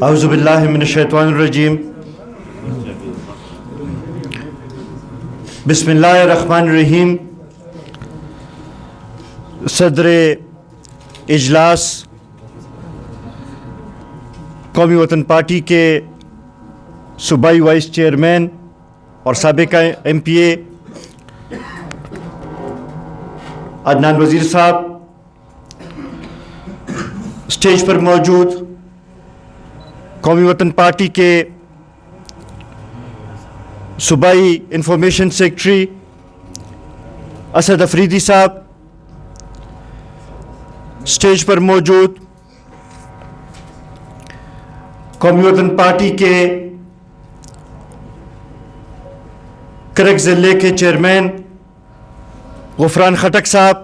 औज़ुबिल्लाहि मिनश्शैतानिर्रजीम बिस्मिल्लाहिर्रहमानिर्रहीम। सदर इजलास कौमी वतन पार्टी के सूबाई वाइस चेयरमैन और साबिका MPA अदनान वज़ीर साहब, स्टेज पर मौजूद कौमी वतन पार्टी के सूबाई इंफॉर्मेशन सेक्रेटरी असद अफरीदी साहब, स्टेज पर मौजूद कौमी वतन पार्टी के करक ज़िले के चेयरमैन गुफरान खटक साहब,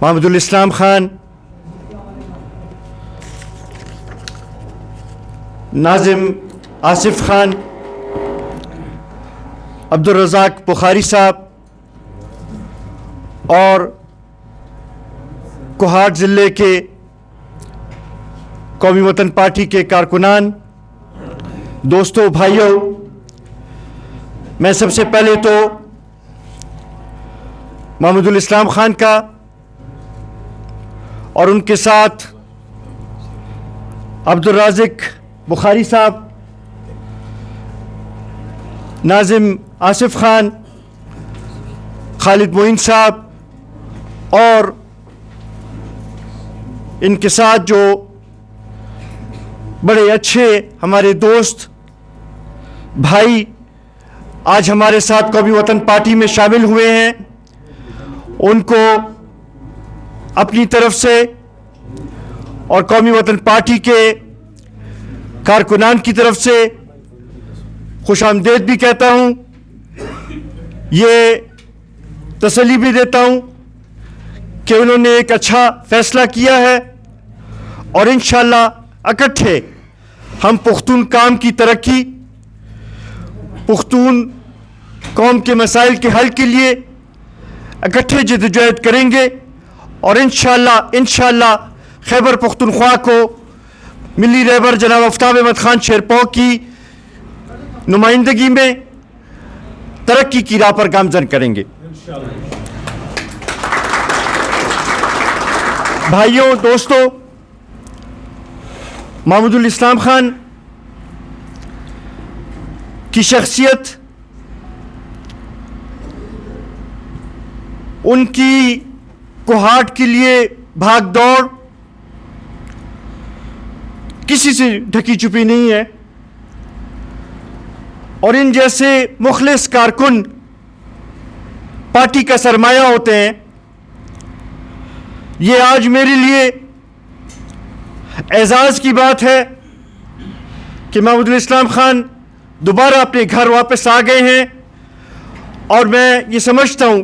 महमूदुल इस्लाम खान, नाजिम आसिफ खान, अब्दुल रज़ाक बुखारी साहब और कोहाट ज़िले के कौमी वतन पार्टी के कारकुनान, दोस्तों, भाइयों, मैं सबसे पहले तो महमूदुल इस्लाम खान का और उनके साथ अब्दुल राज़िक बुखारी साहब, नाजिम आसिफ खान, खालिद मोइन साहब और इनके साथ जो बड़े अच्छे हमारे दोस्त भाई आज हमारे साथ कौमी वतन पार्टी में शामिल हुए हैं, उनको अपनी तरफ से और कौमी वतन पार्टी के कारकुनान की तरफ से खुशामदीद भी कहता हूँ। ये तसल्ली भी देता हूँ कि उन्होंने एक अच्छा फैसला किया है और इंशाअल्लाह इकट्ठे हम पुख्तून काम की तरक्की, पुख्तून कौम के मसाइल के हल के लिए इकट्ठे जद्दोजहद करेंगे और इंशाअल्लाह खैबर पख्तूनख्वा को मिली रहबर जनाब आफ्ताब अहमद खान शेरपा की नुमाइंदगी में तरक्की की राह पर गामजन करेंगे। भाइयों, दोस्तों, महमूदुल इस्लाम खान की शख्सियत, उनकी कोहाट के लिए भाग दौड़ किसी से ढकी छुपी नहीं है और इन जैसे मुखलिस कारकुन पार्टी का सरमाया होते हैं। ये आज मेरे लिए एजाज़ की बात है कि महमूदुल इस्लाम खान दोबारा अपने घर वापस आ गए हैं और मैं ये समझता हूँ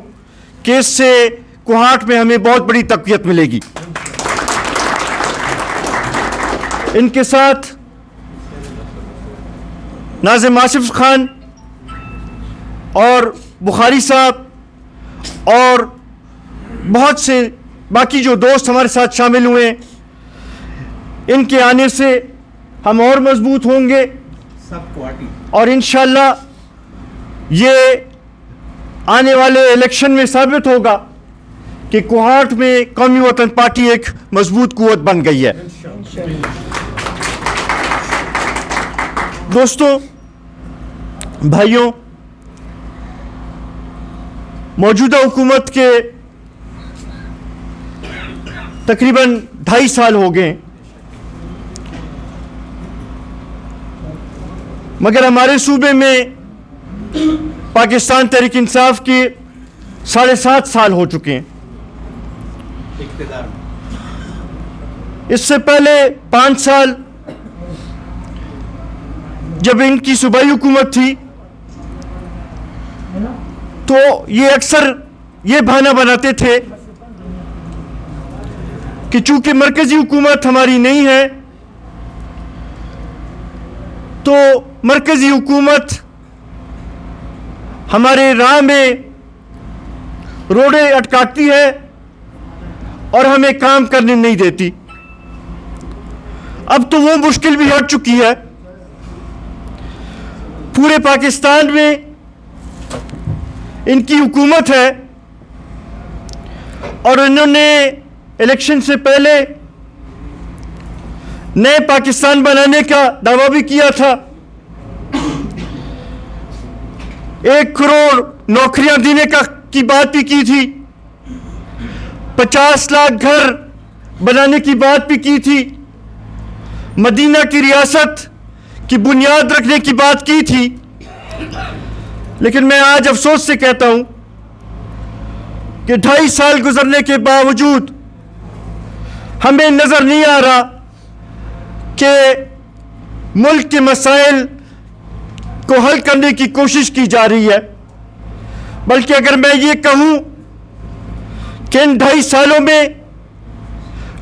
कि इससे कोहाट में हमें बहुत बड़ी तक़वियत मिलेगी। इनके साथ नाजिम आसिफ खान और बुखारी साहब और बहुत से बाकी जो दोस्त हमारे साथ शामिल हुए, इनके आने से हम और मजबूत होंगे और इंशाअल्लाह ये आने वाले इलेक्शन में साबित होगा कि कोहाट में कौमी वतन पार्टी एक मजबूत कुव्वत बन गई है। दोस्तों, भाइयों, मौजूदा हुकूमत के तकरीबन 2.5 साल हो गए, मगर हमारे सूबे में पाकिस्तान तहरीक इंसाफ के 7.5 साल हो चुके हैं। इससे पहले 5 साल जब इनकी सूबाई हुकूमत थी तो ये अक्सर ये बहाना बनाते थे कि चूंकि मरकजी हुकूमत हमारी नहीं है तो मरकजी हुकूमत हमारे राह में रोड़े अटकाती है और हमें काम करने नहीं देती। अब तो वो मुश्किल भी हट चुकी है। पूरे पाकिस्तान में इनकी हुकूमत है और इन्होंने इलेक्शन से पहले नए पाकिस्तान बनाने का दावा भी किया था। 1 करोड़ नौकरियां देने की बात भी की थी। 50 लाख घर बनाने की बात भी की थी। मदीना की रियासत की बुनियाद रखने की बात की थी। लेकिन मैं आज अफसोस से कहता हूं कि 2.5 साल गुजरने के बावजूद हमें नजर नहीं आ रहा कि मुल्क के मसाइल को हल करने की कोशिश की जा रही है। बल्कि अगर मैं ये कहूं कि इन 2.5 सालों में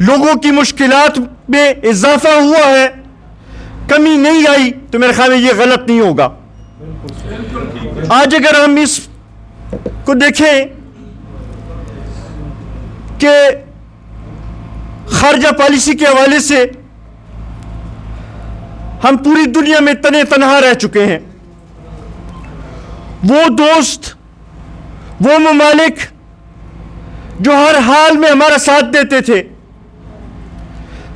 लोगों की मुश्किलात में इजाफा हुआ है, कमी नहीं आई, तो मेरे ख्याल में ये गलत नहीं होगा। आज अगर हम इस को देखें कि खारजा पॉलिसी के हवाले से हम पूरी दुनिया में तने तनहा रह चुके हैं। वो दोस्त, वो ममालिक जो हर हाल में हमारा साथ देते थे,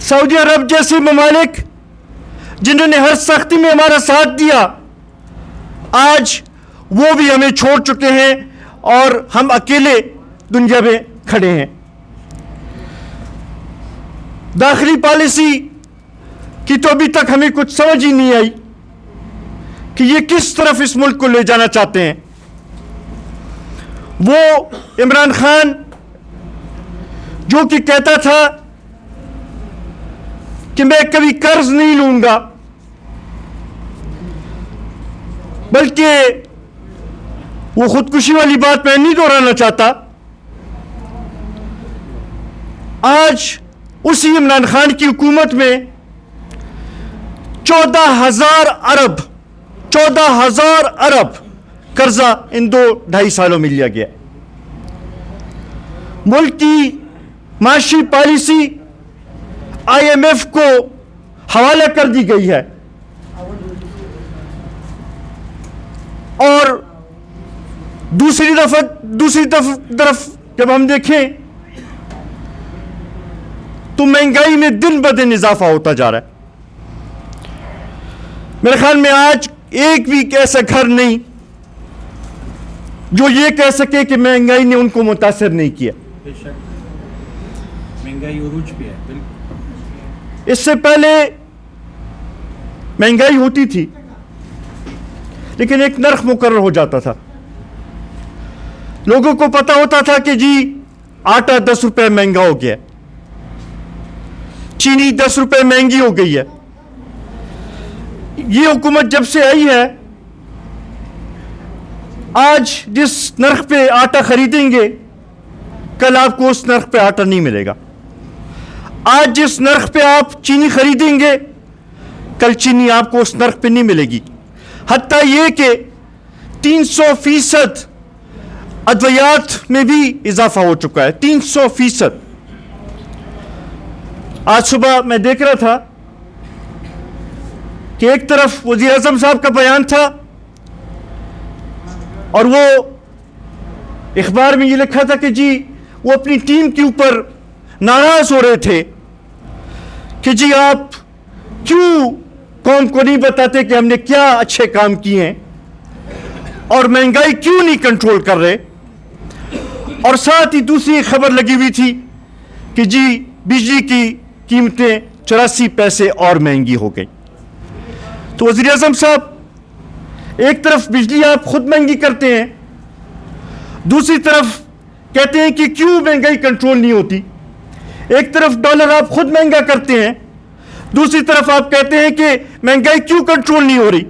सऊदी अरब जैसे ममालिक जिन्होंने हर सख्ती में हमारा साथ दिया, आज वो भी हमें छोड़ चुके हैं और हम अकेले दुनिया में खड़े हैं। दाखिली पॉलिसी की तो अभी तक हमें कुछ समझ ही नहीं आई कि ये किस तरफ इस मुल्क को ले जाना चाहते हैं। वो इमरान खान जो कि कहता था कि मैं कभी कर्ज नहीं लूंगा, बल्कि वो खुदकुशी वाली बात मैं नहीं दोहराना चाहता। आज उसी इमरान खान की हुकूमत में 14,000 अरब कर्जा इन 2-2.5 सालों में लिया गया। मुल्क की माशी पॉलिसी IMF को हवाला कर दी गई है और दूसरी तरफ जब हम देखें तो महंगाई में दिन ब दिन इजाफा होता जा रहा है। मेरे ख्याल में आज एक भी ऐसा घर नहीं जो ये कह सके कि महंगाई ने उनको मुतासिर नहीं किया। महंगाई उरूज पे है। इससे पहले महंगाई होती थी, लेकिन एक नर्ख मुकर्रर हो जाता था। लोगों को पता होता था कि जी आटा 10 रुपए महंगा हो गया, चीनी 10 रुपए महंगी हो गई है। ये हुकूमत जब से आई है, आज जिस नर्ख पे आटा खरीदेंगे, कल आपको उस नर्ख पे आटा नहीं मिलेगा। आज जिस नर्ख पे आप चीनी खरीदेंगे, कल चीनी आपको उस नर्ख पे नहीं मिलेगी। हत्ता ये कि 300% अद्वियात में भी इजाफा हो चुका है। 300%। आज सुबह मैं देख रहा था कि एक तरफ वज़ीर आज़म साहब का बयान था और वो इखबार में ये लिखा था कि जी वो अपनी टीम के ऊपर नाराज हो रहे थे कि जी आप क्यों कौम को नहीं बताते कि हमने क्या अच्छे काम किए हैं और महंगाई क्यों नहीं कंट्रोल कर रहे। और साथ ही दूसरी खबर लगी हुई थी कि जी बिजली की कीमतें 84 पैसे और महंगी हो गई। तो वज़ीर आज़म साहब एक तरफ बिजली आप खुद महंगी करते हैं, दूसरी तरफ कहते हैं कि क्यों महंगाई कंट्रोल नहीं होती। एक तरफ डॉलर आप खुद महंगा करते हैं, दूसरी तरफ आप कहते हैं कि महंगाई क्यों कंट्रोल नहीं हो रही।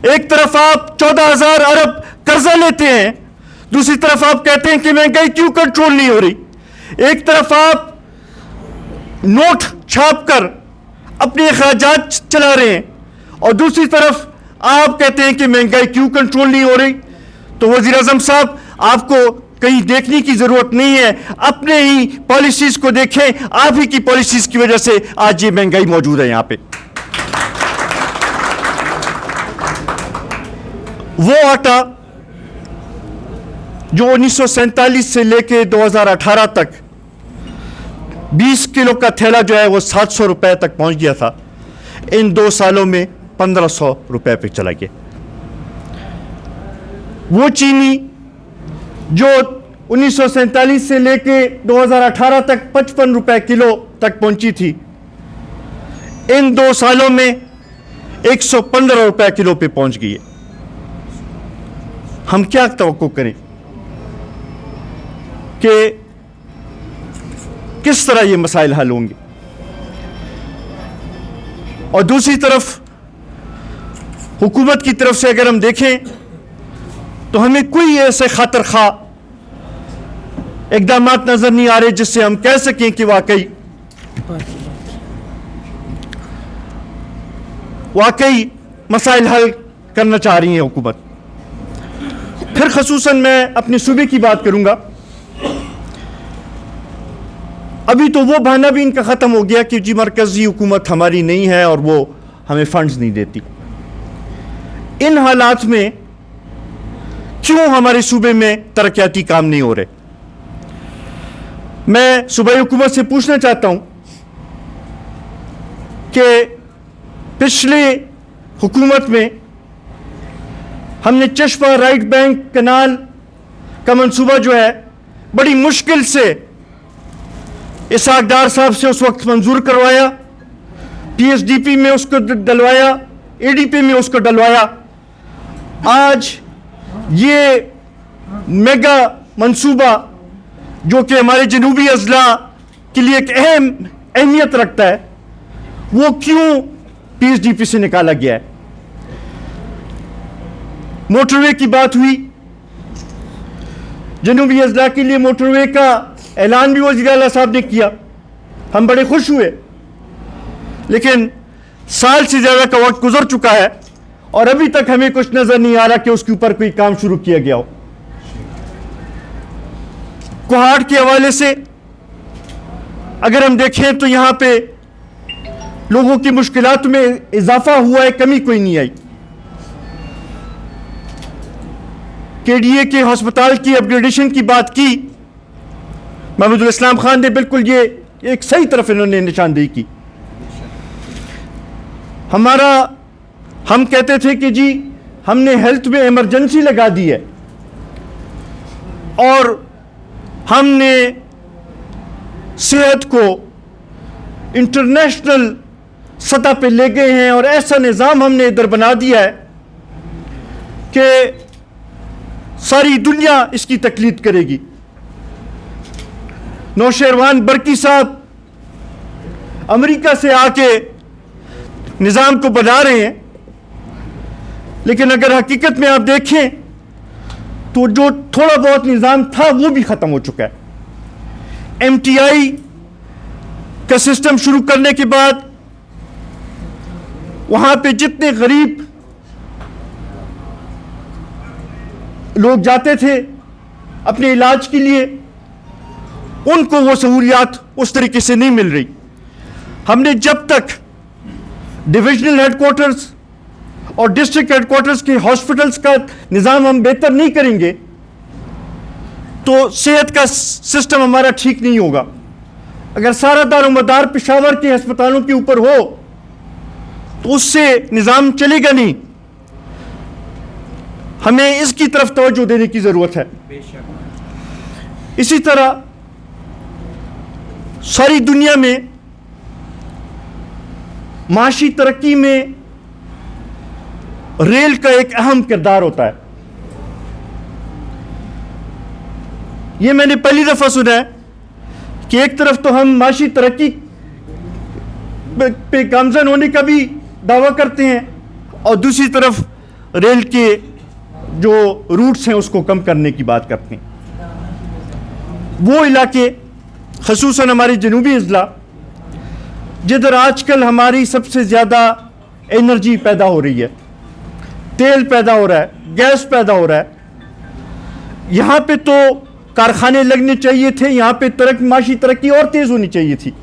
एक तरफ आप 14,000 अरब कर्जा लेते हैं, दूसरी तरफ आप कहते हैं कि महंगाई क्यों कंट्रोल नहीं हो रही। एक तरफ आप नोट छापकर अपने अखराजात चला रहे हैं और दूसरी तरफ आप कहते हैं कि महंगाई क्यों कंट्रोल नहीं हो रही। तो वज़ीर आज़म साहब आपको कहीं देखने की जरूरत नहीं है, अपने ही पॉलिसीज को देखें। आप ही की पॉलिसीज की वजह से आज ये महंगाई मौजूद है यहां पे। वो आटा जो 1947 से लेके 2018 तक 20 किलो का थैला जो है वो 700 रुपए तक पहुंच गया था, इन 2 सालों में 1500 रुपए पे चला गया। वो चीनी जो 1947 से लेके 2018 तक 55 रुपए किलो तक पहुंची थी, इन 2 सालों में 115 रुपए किलो पे पहुंच गई है। हम क्या तवक्को करें कि किस तरह ये मसाइल हल होंगे? और दूसरी तरफ हुकूमत की तरफ से अगर हम देखें तो हमें कोई ऐसे खातर खा इक़दामात नजर नहीं आ रहे जिससे हम कह सकें कि वाकई मसाइल हल करना चाह रही है हुकूमत। फिर खसूसन मैं अपने सूबे की बात करूंगा। अभी तो वो बहाना भी इनका ख़त्म हो गया कि जी मरकज़ी हुकूमत हमारी नहीं है और वो हमें फंड्स नहीं देती। इन हालात में क्यों हमारे सूबे में तरक्याती काम नहीं हो रहे? मैं सूबाई हुकूमत से पूछना चाहता हूं कि पिछले हुकूमत में हमने चश्मा राइट बैंक कनाल का मंसूबा जो है बड़ी मुश्किल से इसहाक डार साहब से उस वक्त मंजूर करवाया, पीएसडीपी में उसको डलवाया, एडीपी में उसको डलवाया। आज ये मेगा मंसूबा जो कि हमारे जनूबी अजला के लिए एक अहम अहमियत रखता है, वो क्यों पीएसडीपी से निकाला गया है? मोटरवे की बात हुई, जनूबी अजला के लिए मोटरवे का ऐलान भी वज़ीर आला साहब ने किया, हम बड़े खुश हुए। लेकिन साल से ज़्यादा का वक्त गुजर चुका है और अभी तक हमें कुछ नज़र नहीं आ रहा कि उसके ऊपर कोई काम शुरू किया गया हो। कोहाट के हवाले से अगर हम देखें तो यहां पे लोगों की मुश्किलात में इजाफा हुआ है, कमी कोई नहीं आई। केडीए के हस्पताल की अपग्रेडेशन की बात की, महमूदुल इस्लाम खान ने बिल्कुल ये एक सही तरफ इन्होंने निशानदेही की। हम कहते थे कि जी हमने हेल्थ में इमरजेंसी लगा दी है और हमने सेहत को इंटरनेशनल सतह पे ले गए हैं और ऐसा निज़ाम हमने इधर बना दिया है कि सारी दुनिया इसकी तकलीद करेगी। नौशेरवान बरकी साहब अमेरिका से आके निज़ाम को बना रहे हैं, लेकिन अगर हकीकत में आप देखें तो जो थोड़ा बहुत निज़ाम था वो भी ख़त्म हो चुका है। एमटीआई का सिस्टम शुरू करने के बाद वहां पे जितने गरीब लोग जाते थे अपने इलाज के लिए, उनको वो सहूलियात उस तरीके से नहीं मिल रही। हमने जब तक डिविजनल हेडक्वार्टर्स और डिस्ट्रिक्ट हेडक्वार्टर्स के हॉस्पिटल्स का निज़ाम हम बेहतर नहीं करेंगे तो सेहत का सिस्टम हमारा ठीक नहीं होगा। अगर सारा दारोमदार पेशावर के अस्पतालों के ऊपर हो तो उससे निज़ाम चलेगा नहीं। हमें इसकी तरफ तवज्जो देने की ज़रूरत है। इसी तरह सारी दुनिया में माशी तरक्की में रेल का एक अहम किरदार होता है। यह मैंने पहली दफा सुना है कि एक तरफ तो हम माशी तरक्की पे गामजन होने का भी दावा करते हैं और दूसरी तरफ रेल के जो रूट्स हैं उसको कम करने की बात करते हैं। वो इलाके खसूसन हमारे जनूबी अजला जिधर आजकल हमारी सबसे ज़्यादा एनर्जी पैदा हो रही है, तेल पैदा हो रहा है, गैस पैदा हो रहा है, यहाँ पे तो कारखाने लगने चाहिए थे, यहाँ पे माशी तरक्की और तेज़ होनी चाहिए थी।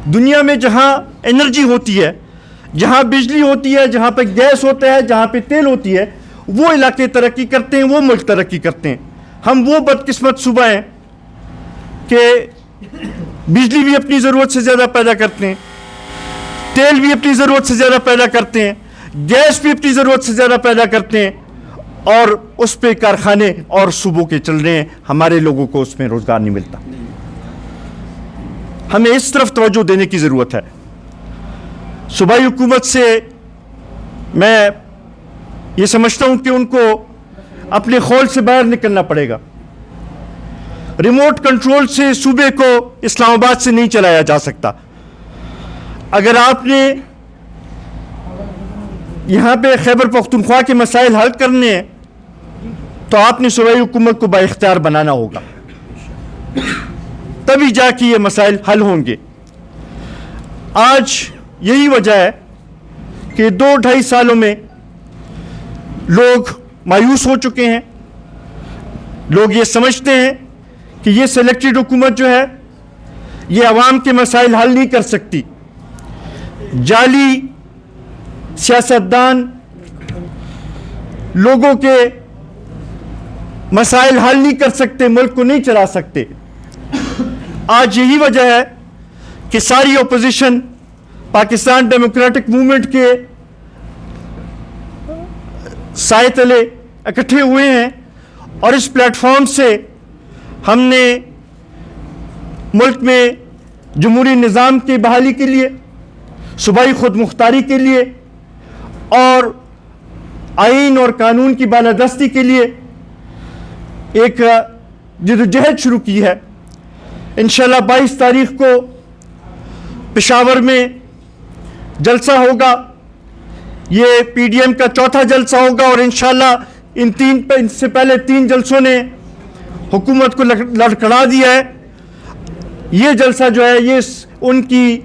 दुनिया में जहाँ एनर्जी होती है, जहाँ बिजली होती है, जहाँ पे गैस होता है, जहाँ पे तेल होती है, वो इलाके तरक्की करते हैं, वो मुल्क तरक्की करते हैं। हम वो बदकिस्मत सूबा हैं कि बिजली भी अपनी ज़रूरत से ज़्यादा पैदा करते हैं, तेल भी अपनी ज़रूरत से ज़्यादा पैदा करते हैं, गैस भी अपनी ज़रूरत से ज़्यादा पैदा करते हैं, और उस पे कारखाने और सूबों के चल रहे हैं, हमारे लोगों को उसमें रोज़गार नहीं मिलता। हमें इस तरफ तवज्जो देने की ज़रूरत है। सूबाई हुकूमत से मैं ये समझता हूँ कि उनको अपने खौल से बाहर निकलना पड़ेगा। रिमोट कंट्रोल से सूबे को इस्लामाबाद से नहीं चलाया जा सकता। अगर आपने यहाँ पे खैबर पख्तूनख्वा के मसाइल हल करने हैं तो आपने सूबाई हुकूमत को बाइख्तियार बनाना होगा, तभी जाके ये मसाइल हल होंगे। आज यही वजह है कि 2-2.5 सालों में लोग मायूस हो चुके हैं। लोग ये समझते हैं कि ये सेलेक्टेड हुकूमत जो है ये अवाम के मसाइल हल नहीं कर सकती। जाली सियासतदान लोगों के मसाइल हल नहीं कर सकते, मुल्क को नहीं चला सकते। आज यही वजह है कि सारी ओपोजिशन पाकिस्तान डेमोक्रेटिक मूवमेंट के साए तले इकट्ठे हुए हैं और इस प्लेटफॉर्म से हमने मुल्क में जमहूरी निज़ाम की बहाली के लिए, सूबाई खुद मुख्तारी के लिए और आइन और कानून की बालादस्ती के लिए एक जदोजहद शुरू की है। इंशाल्लाह 22 तारीख को पेशावर में जलसा होगा। ये पीडीएम का चौथा जलसा होगा और इंशाल्लाह इनसे पहले 3 जलसों ने हुकूमत को लड़खड़ा दिया है। ये जलसा जो है ये उनकी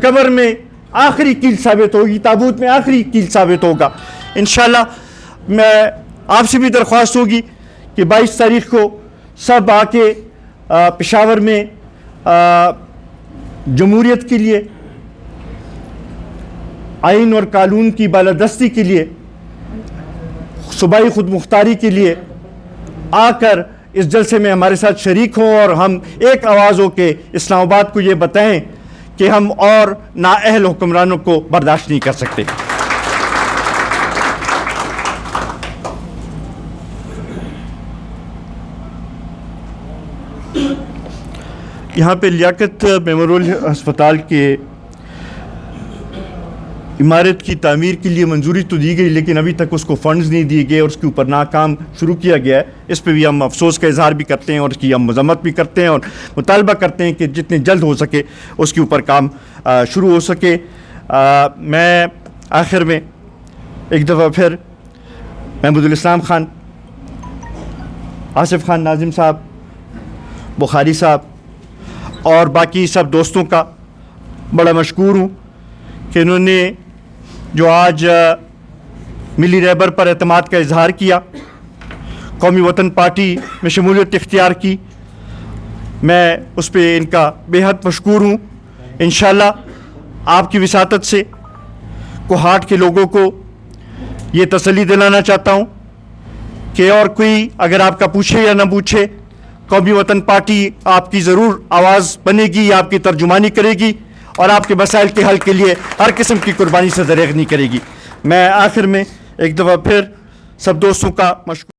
कब्र में आखिरी कील साबित होगी, ताबूत में आखिरी कील साबित होगा। इंशाल्लाह मैं आपसे भी दरख्वास्त होगी कि 22 तारीख को सब आके पेशावर में जमहूरियत के लिए, आइन और कानून की बालादस्ती के लिए, सूबाई खुद मुख्तारी के लिए आकर इस जलसे में हमारे साथ शरीक हों और हम एक आवाज़ हो के इस्लामाबाद को ये बताएं कि हम और नाअहल हुक्मरानों को बर्दाश्त नहीं कर सकते। यहाँ पे लियाकत मेमोरियल अस्पताल के इमारत की तामीर के लिए मंजूरी तो दी गई, लेकिन अभी तक उसको फंड्स नहीं दिए गए और उसके ऊपर ना काम शुरू किया गया है। इस पे भी हम अफसोस का इजहार भी करते हैं और उसकी हम मजम्मत भी करते हैं और मुतालबा करते हैं कि जितने जल्द हो सके उसके ऊपर काम शुरू हो सके। मैं आखिर में एक दफ़ा फिर महमूदुल इस्लाम खान, आसिफ खान नाजिम साहब, बुखारी साहब और बाकी सब दोस्तों का बड़ा मशकूर हूँ कि इन्होंने जो आज मिली रहबर पर एतमाद का इजहार किया, कौमी वतन पार्टी में शमूलियत इख्तियार की। मैं उस पर इनका बेहद मशकूर हूँ। इंशाअल्लाह आपकी विसातत से कोहाट के लोगों को ये तसल्ली दिलाना चाहता हूँ कि और कोई अगर आपका पूछे या ना पूछे, कौमी वतन पार्टी आपकी ज़रूर आवाज़ बनेगी, आपकी तर्जुमानी करेगी और आपके मसाइल के हल के लिए हर किस्म की कुर्बानी से दरेग नहीं करेगी। मैं आखिर में एक दफ़ा फिर सब दोस्तों का मशकूर